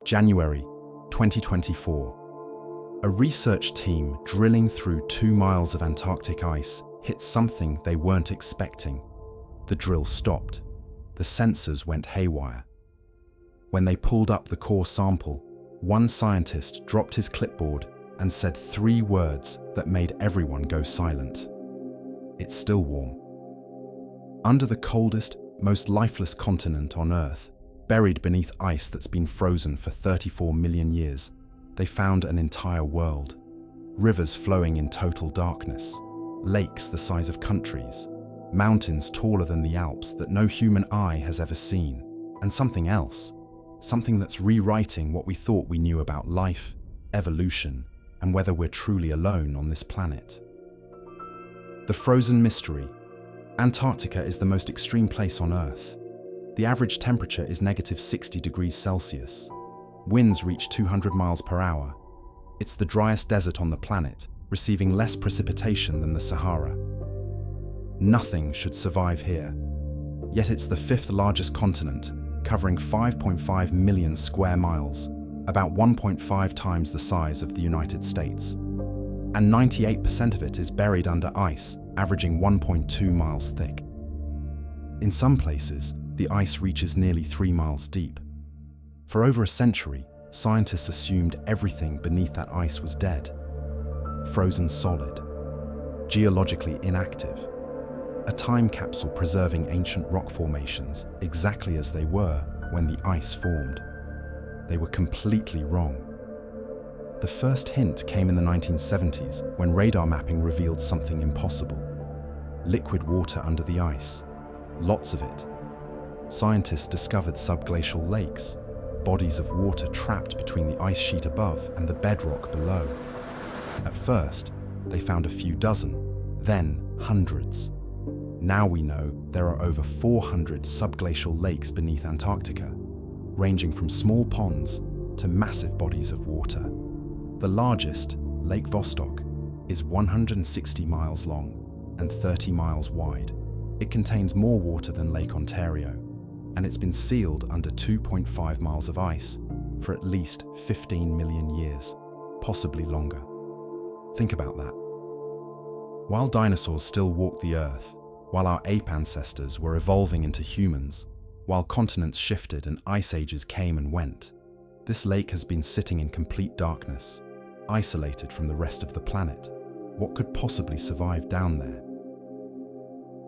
January 2024. A research team drilling through 2 miles of Antarctic ice hit something they weren't expecting. The drill stopped. The sensors went haywire. When they pulled up the core sample, one scientist dropped his clipboard and said 3 words that made everyone go silent. It's still warm. Under the coldest, most lifeless continent on Earth, buried beneath ice that's been frozen for 34 million years, they found an entire world. Rivers flowing in total darkness, lakes the size of countries, mountains taller than the Alps that no human eye has ever seen, and something else, something that's rewriting what we thought we knew about life, evolution, and whether we're truly alone on this planet. The frozen mystery. Antarctica is the most extreme place on Earth. The average temperature is -60 degrees Celsius. Winds reach 200 miles per hour. It's the driest desert on the planet, receiving less precipitation than the Sahara. Nothing should survive here. Yet it's the 5th largest continent, covering 5.5 million square miles, about 1.5 times the size of the United States. And 98% of it is buried under ice, averaging 1.2 miles thick. In some places, the ice reaches nearly 3 miles deep. For over a century, scientists assumed everything beneath that ice was dead, frozen solid, geologically inactive, a time capsule preserving ancient rock formations exactly as they were when the ice formed. They were completely wrong. The first hint came in the 1970s when radar mapping revealed something impossible. Liquid water under the ice, lots of it. Scientists discovered subglacial lakes, bodies of water trapped between the ice sheet above and the bedrock below. At first, they found a few dozen, then hundreds. Now we know there are over 400 subglacial lakes beneath Antarctica, ranging from small ponds to massive bodies of water. The largest, Lake Vostok, is 160 miles long and 30 miles wide. It contains more water than Lake Ontario, and it's been sealed under 2.5 miles of ice for at least 15 million years, possibly longer. Think about that. While dinosaurs still walked the Earth, while our ape ancestors were evolving into humans, while continents shifted and ice ages came and went, this lake has been sitting in complete darkness, isolated from the rest of the planet. What could possibly survive down there?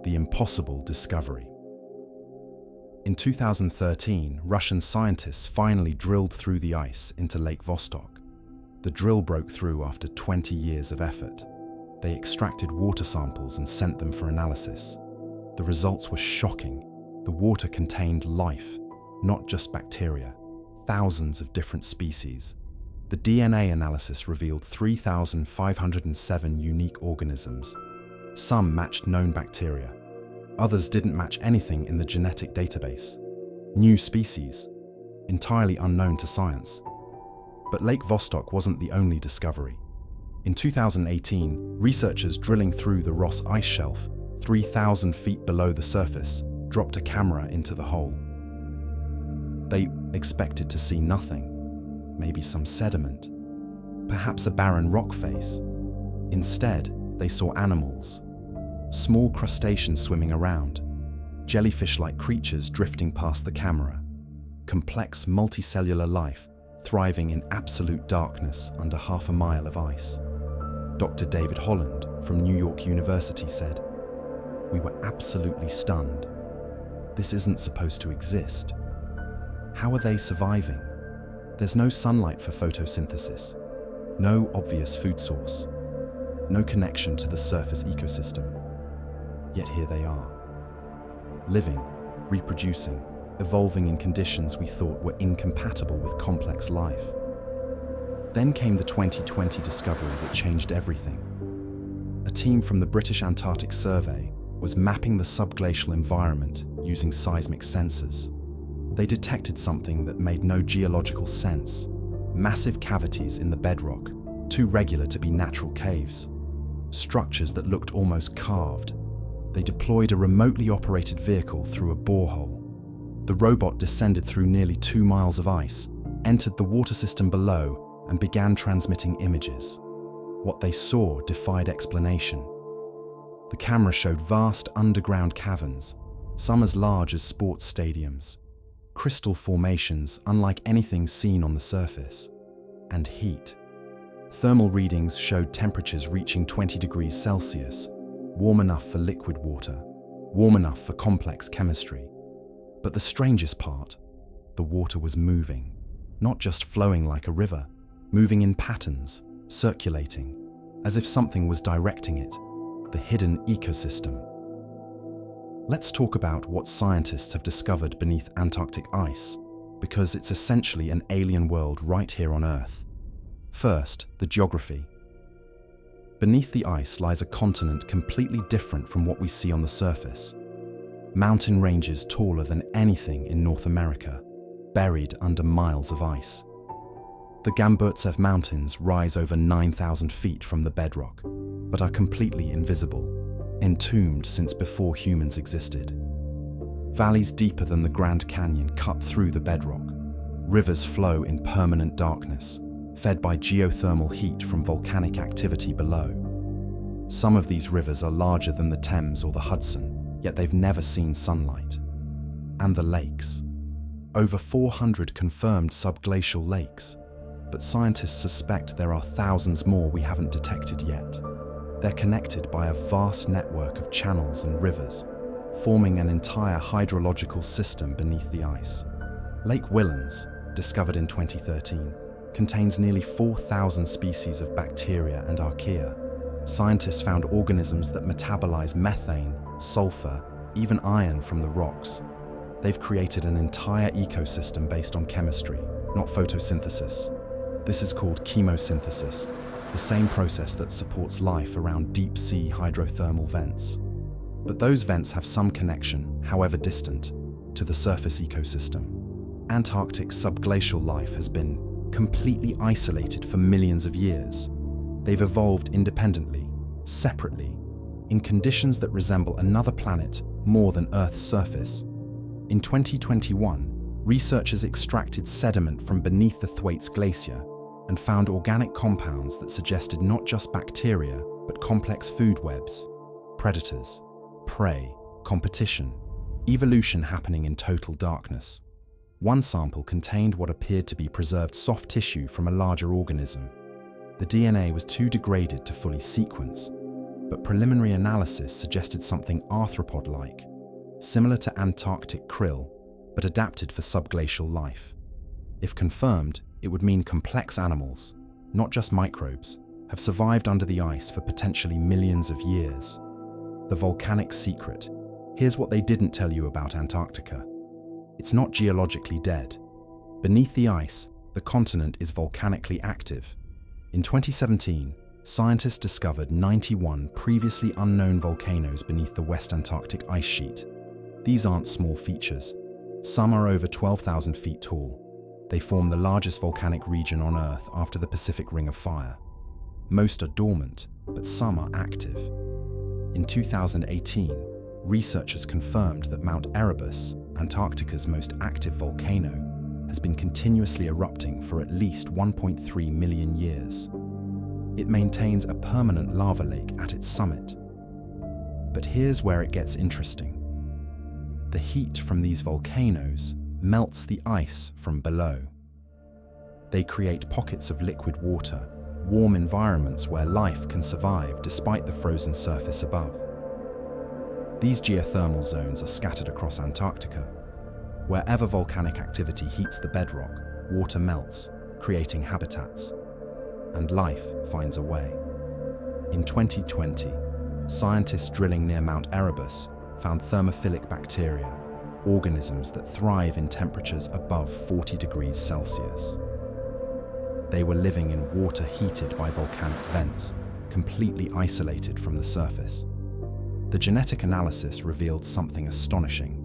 The impossible discovery. In 2013, Russian scientists finally drilled through the ice into Lake Vostok. The drill broke through after 20 years of effort. They extracted water samples and sent them for analysis. The results were shocking. The water contained life, not just bacteria, thousands of different species. The DNA analysis revealed 3,507 unique organisms. Some matched known bacteria. Others didn't match anything in the genetic database. New species, entirely unknown to science. But Lake Vostok wasn't the only discovery. In 2018, researchers drilling through the Ross Ice Shelf, 3,000 feet below the surface, dropped a camera into the hole. They expected to see nothing, maybe some sediment, perhaps a barren rock face. Instead, they saw animals. Small crustaceans swimming around, jellyfish-like creatures drifting past the camera, complex multicellular life thriving in absolute darkness under half a mile of ice. Dr. David Holland from New York University said, "We were absolutely stunned. This isn't supposed to exist. How are they surviving? There's no sunlight for photosynthesis, no obvious food source, no connection to the surface ecosystem. Yet here they are, living, reproducing, evolving in conditions we thought were incompatible with complex life." Then came the 2020 discovery that changed everything. A team from the British Antarctic Survey was mapping the subglacial environment using seismic sensors. They detected something that made no geological sense: massive cavities in the bedrock, too regular to be natural caves. Structures that looked almost carved. They deployed a remotely operated vehicle through a borehole. The robot descended through nearly 2 miles of ice, entered the water system below and began transmitting images. What they saw defied explanation. The camera showed vast underground caverns, some as large as sports stadiums, crystal formations unlike anything seen on the surface, and heat. Thermal readings showed temperatures reaching 20 degrees Celsius, warm enough for liquid water, warm enough for complex chemistry. But the strangest part, the water was moving, not just flowing like a river, moving in patterns, circulating, as if something was directing it, the hidden ecosystem. Let's talk about what scientists have discovered beneath Antarctic ice, because it's essentially an alien world right here on Earth. First, the geography. Beneath the ice lies a continent completely different from what we see on the surface. Mountain ranges taller than anything in North America, buried under miles of ice. The Gamburtsev Mountains rise over 9,000 feet from the bedrock, but are completely invisible, entombed since before humans existed. Valleys deeper than the Grand Canyon cut through the bedrock. Rivers flow in permanent darkness, fed by geothermal heat from volcanic activity below. Some of these rivers are larger than the Thames or the Hudson, yet they've never seen sunlight. And the lakes. Over 400 confirmed subglacial lakes, but scientists suspect there are thousands more we haven't detected yet. They're connected by a vast network of channels and rivers, forming an entire hydrological system beneath the ice. Lake Whillans, discovered in 2013, contains nearly 4,000 species of bacteria and archaea. Scientists found organisms that metabolize methane, sulfur, even iron from the rocks. They've created an entire ecosystem based on chemistry, not photosynthesis. This is called chemosynthesis, the same process that supports life around deep-sea hydrothermal vents. But those vents have some connection, however distant, to the surface ecosystem. Antarctic subglacial life has been completely isolated for millions of years. They've evolved independently, separately, in conditions that resemble another planet more than Earth's surface. In 2021, researchers extracted sediment from beneath the Thwaites Glacier and found organic compounds that suggested not just bacteria, but complex food webs, predators, prey, competition, evolution happening in total darkness. One sample contained what appeared to be preserved soft tissue from a larger organism. The DNA was too degraded to fully sequence, but preliminary analysis suggested something arthropod-like, similar to Antarctic krill, but adapted for subglacial life. If confirmed, it would mean complex animals, not just microbes, have survived under the ice for potentially millions of years. The volcanic secret. Here's what they didn't tell you about Antarctica. It's not geologically dead. Beneath the ice, the continent is volcanically active. In 2017, scientists discovered 91 previously unknown volcanoes beneath the West Antarctic ice sheet. These aren't small features. Some are over 12,000 feet tall. They form the largest volcanic region on Earth after the Pacific Ring of Fire. Most are dormant, but some are active. In 2018, researchers confirmed that Mount Erebus, Antarctica's most active volcano, has been continuously erupting for at least 1.3 million years. It maintains a permanent lava lake at its summit. But here's where it gets interesting. The heat from these volcanoes melts the ice from below. They create pockets of liquid water, warm environments where life can survive despite the frozen surface above. These geothermal zones are scattered across Antarctica. Wherever volcanic activity heats the bedrock, water melts, creating habitats, and life finds a way. In 2020, scientists drilling near Mount Erebus found thermophilic bacteria, organisms that thrive in temperatures above 40 degrees Celsius. They were living in water heated by volcanic vents, completely isolated from the surface. The genetic analysis revealed something astonishing.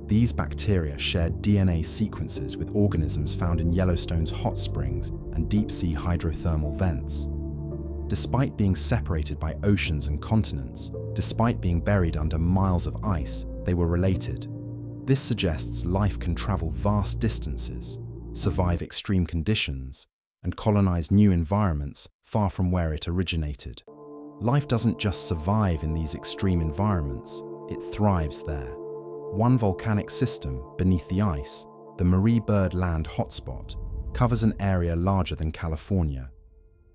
These bacteria shared DNA sequences with organisms found in Yellowstone's hot springs and deep-sea hydrothermal vents. Despite being separated by oceans and continents, despite being buried under miles of ice, they were related. This suggests life can travel vast distances, survive extreme conditions, and colonize new environments far from where it originated. Life doesn't just survive in these extreme environments, it thrives there. One volcanic system beneath the ice, the Marie Byrd Land hotspot, covers an area larger than California.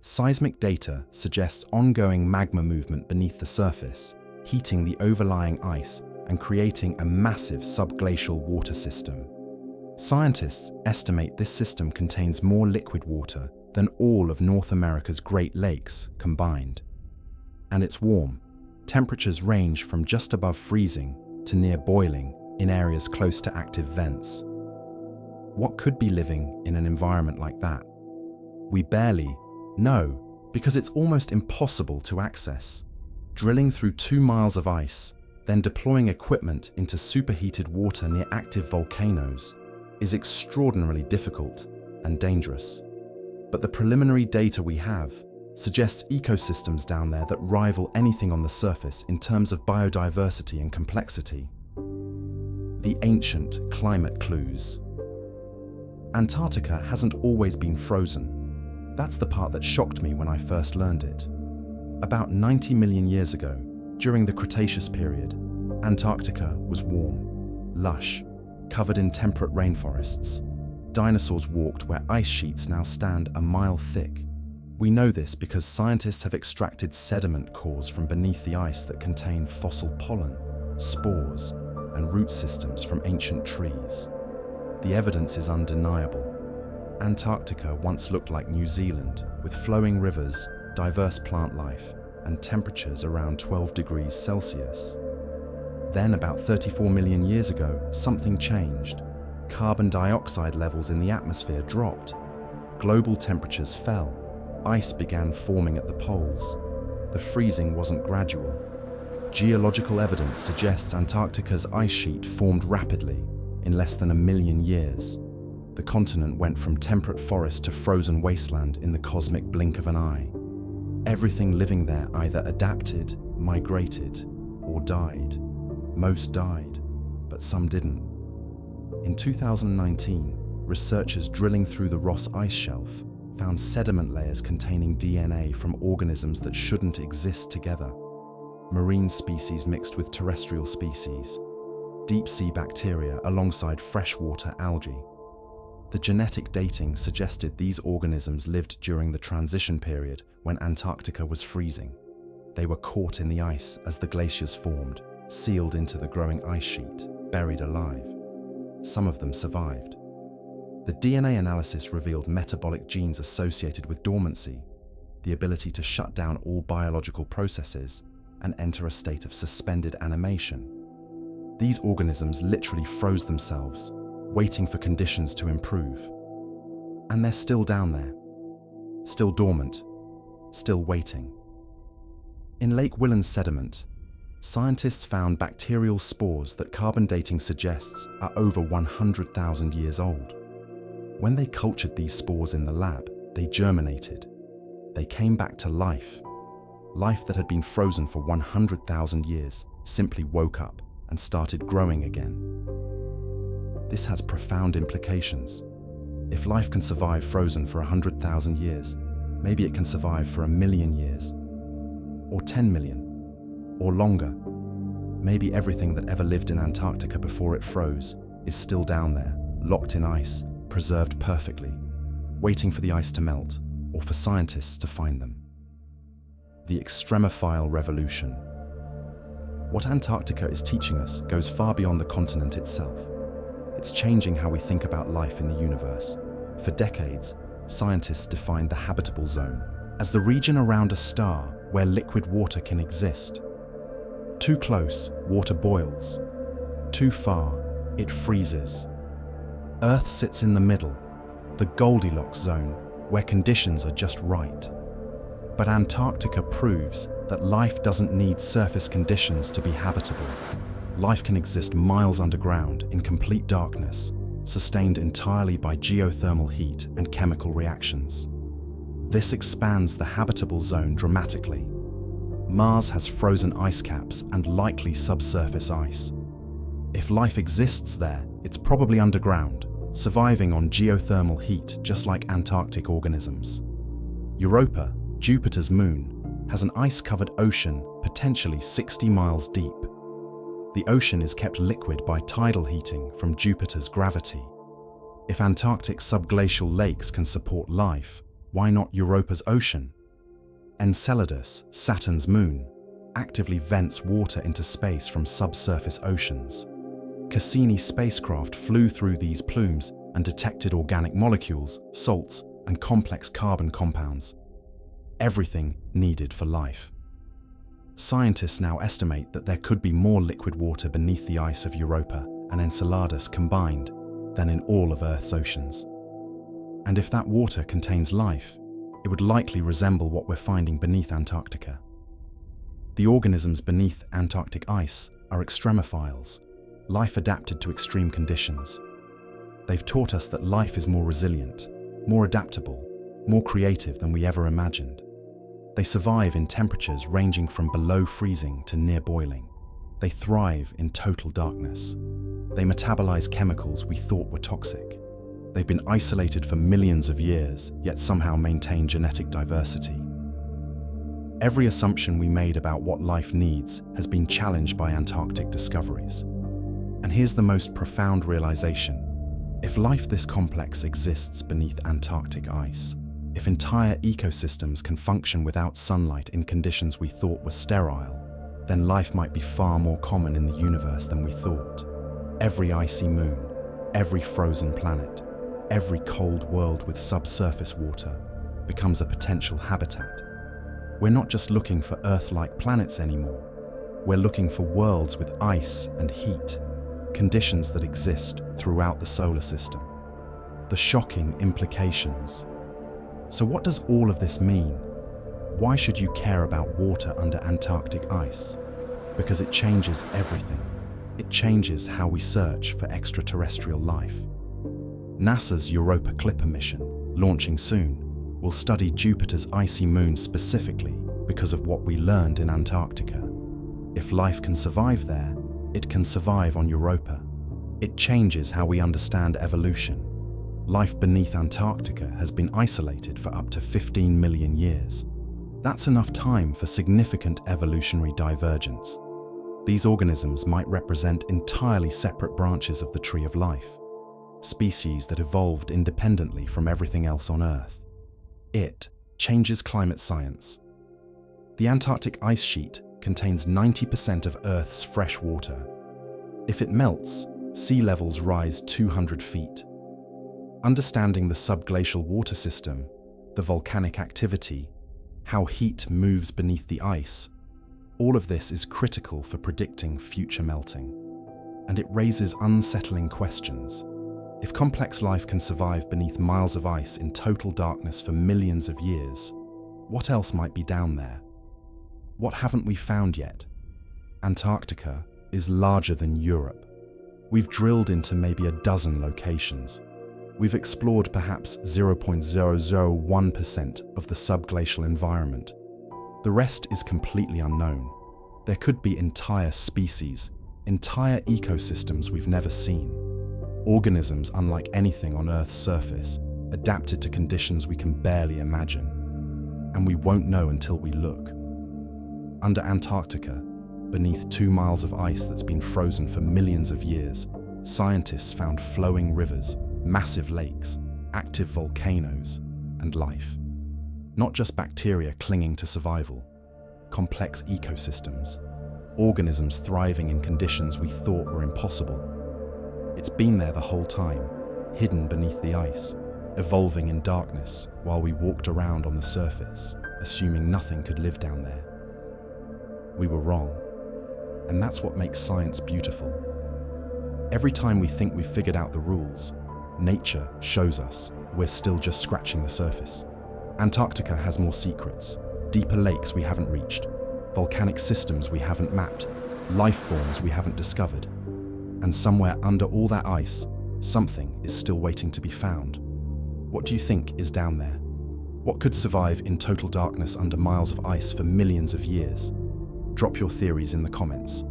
Seismic data suggests ongoing magma movement beneath the surface, heating the overlying ice and creating a massive subglacial water system. Scientists estimate this system contains more liquid water than all of North America's Great Lakes combined. And it's warm. Temperatures range from just above freezing to near boiling in areas close to active vents. What could be living in an environment like that? We barely know, because it's almost impossible to access. Drilling through 2 miles of ice, then deploying equipment into superheated water near active volcanoes is extraordinarily difficult and dangerous. But the preliminary data we have suggests ecosystems down there that rival anything on the surface in terms of biodiversity and complexity. The ancient climate clues. Antarctica hasn't always been frozen. That's the part that shocked me when I first learned it. About 90 million years ago, during the Cretaceous period, Antarctica was warm, lush, covered in temperate rainforests. Dinosaurs walked where ice sheets now stand a mile thick. We know this because scientists have extracted sediment cores from beneath the ice that contain fossil pollen, spores, and root systems from ancient trees. The evidence is undeniable. Antarctica once looked like New Zealand, with flowing rivers, diverse plant life, and temperatures around 12 degrees Celsius. Then, about 34 million years ago, something changed. Carbon dioxide levels in the atmosphere dropped. Global temperatures fell. Ice began forming at the poles. The freezing wasn't gradual. Geological evidence suggests Antarctica's ice sheet formed rapidly, in less than 1 million years. The continent went from temperate forest to frozen wasteland in the cosmic blink of an eye. Everything living there either adapted, migrated, or died. Most died, but some didn't. In 2019, researchers drilling through the Ross Ice Shelf found sediment layers containing DNA from organisms that shouldn't exist together. Marine species mixed with terrestrial species, deep-sea bacteria alongside freshwater algae. The genetic dating suggested these organisms lived during the transition period when Antarctica was freezing. They were caught in the ice as the glaciers formed, sealed into the growing ice sheet, buried alive. Some of them survived. The DNA analysis revealed metabolic genes associated with dormancy, the ability to shut down all biological processes and enter a state of suspended animation. These organisms literally froze themselves, waiting for conditions to improve. And they're still down there, still dormant, still waiting. In Lake Willen's sediment, scientists found bacterial spores that carbon dating suggests are over 100,000 years old. When they cultured these spores in the lab, they germinated. They came back to life. Life that had been frozen for 100,000 years simply woke up and started growing again. This has profound implications. If life can survive frozen for 100,000 years, maybe it can survive for 1 million years, or 10 million, or longer. Maybe everything that ever lived in Antarctica before it froze is still down there, locked in ice, preserved perfectly, waiting for the ice to melt, or for scientists to find them. The extremophile revolution. What Antarctica is teaching us goes far beyond the continent itself. It's changing how we think about life in the universe. For decades, scientists defined the habitable zone as the region around a star where liquid water can exist. Too close, water boils. Too far, it freezes. Earth sits in the middle, the Goldilocks zone, where conditions are just right. But Antarctica proves that life doesn't need surface conditions to be habitable. Life can exist miles underground in complete darkness, sustained entirely by geothermal heat and chemical reactions. This expands the habitable zone dramatically. Mars has frozen ice caps and likely subsurface ice. If life exists there, it's probably underground, surviving on geothermal heat just like Antarctic organisms. Europa, Jupiter's moon, has an ice-covered ocean potentially 60 miles deep. The ocean is kept liquid by tidal heating from Jupiter's gravity. If Antarctic subglacial lakes can support life, why not Europa's ocean? Enceladus, Saturn's moon, actively vents water into space from subsurface oceans. Cassini spacecraft flew through these plumes and detected organic molecules, salts, and complex carbon compounds. Everything needed for life. Scientists now estimate that there could be more liquid water beneath the ice of Europa and Enceladus combined than in all of Earth's oceans. And if that water contains life, it would likely resemble what we're finding beneath Antarctica. The organisms beneath Antarctic ice are extremophiles, life adapted to extreme conditions. They've taught us that life is more resilient, more adaptable, more creative than we ever imagined. They survive in temperatures ranging from below freezing to near boiling. They thrive in total darkness. They metabolize chemicals we thought were toxic. They've been isolated for millions of years, yet somehow maintain genetic diversity. Every assumption we made about what life needs has been challenged by Antarctic discoveries. And here's the most profound realization. If life this complex exists beneath Antarctic ice, if entire ecosystems can function without sunlight in conditions we thought were sterile, then life might be far more common in the universe than we thought. Every icy moon, every frozen planet, every cold world with subsurface water becomes a potential habitat. We're not just looking for Earth-like planets anymore. We're looking for worlds with ice and heat, conditions that exist throughout the solar system. The shocking implications. So what does all of this mean? Why should you care about water under Antarctic ice? Because it changes everything. It changes how we search for extraterrestrial life. NASA's Europa Clipper mission, launching soon, will study Jupiter's icy moon specifically because of what we learned in Antarctica. If life can survive there, it can survive on Europa. It changes how we understand evolution. Life beneath Antarctica has been isolated for up to 15 million years. That's enough time for significant evolutionary divergence. These organisms might represent entirely separate branches of the tree of life, species that evolved independently from everything else on Earth. It changes climate science. The Antarctic ice sheet contains 90% of Earth's fresh water. If it melts, sea levels rise 200 feet. Understanding the subglacial water system, the volcanic activity, how heat moves beneath the ice, all of this is critical for predicting future melting. And it raises unsettling questions. If complex life can survive beneath miles of ice in total darkness for millions of years, what else might be down there? What haven't we found yet? Antarctica is larger than Europe. We've drilled into maybe a dozen locations. We've explored perhaps 0.001% of the subglacial environment. The rest is completely unknown. There could be entire species, entire ecosystems we've never seen. Organisms unlike anything on Earth's surface, adapted to conditions we can barely imagine. And we won't know until we look. Under Antarctica, beneath 2 miles of ice that's been frozen for millions of years, scientists found flowing rivers, massive lakes, active volcanoes, and life. Not just bacteria clinging to survival, complex ecosystems, organisms thriving in conditions we thought were impossible. It's been there the whole time, hidden beneath the ice, evolving in darkness while we walked around on the surface, assuming nothing could live down there. We were wrong, and that's what makes science beautiful. Every time we think we've figured out the rules, nature shows us we're still just scratching the surface. Antarctica has more secrets, deeper lakes we haven't reached, volcanic systems we haven't mapped, life forms we haven't discovered. And somewhere under all that ice, something is still waiting to be found. What do you think is down there? What could survive in total darkness under miles of ice for millions of years? Drop your theories in the comments.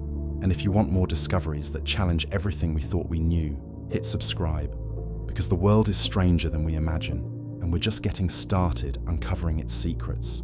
And if you want more discoveries that challenge everything we thought we knew, hit subscribe, because the world is stranger than we imagine, and we're just getting started uncovering its secrets.